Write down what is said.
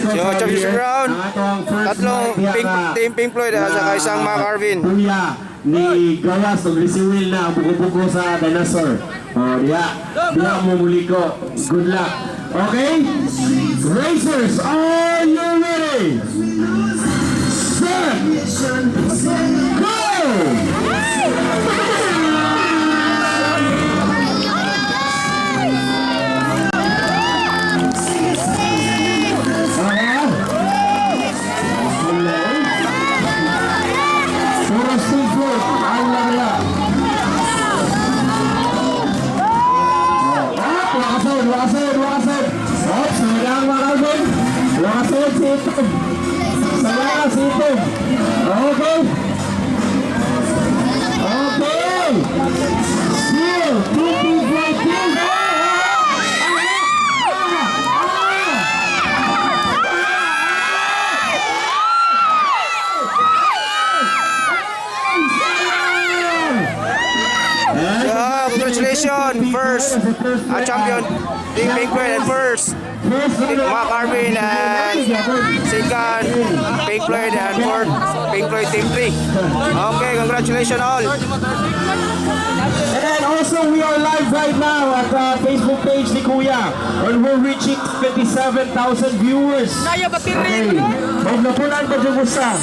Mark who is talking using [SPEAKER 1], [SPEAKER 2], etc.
[SPEAKER 1] Yung championship round, tatlong team Pink Floyd at saka isang Mac Arvin.
[SPEAKER 2] Kuya ni Gawas o Grisiwil na buko-buko sa dinosaur. O, diya mo muli ko. Good luck. Okay? Racers, are you ready? Set! Go! Okay. Still, two things like this.
[SPEAKER 1] Congratulations, first champion Team Pink Floyd and first Mac Arvin and second Pink Floyd and fourth Pink Floyd Team 3. Okay, congratulations all.
[SPEAKER 2] And also we are live right now at the Facebook page ni Kuya and we're reaching 57,000 viewers. Okay, magnapunan pa dyan mo sa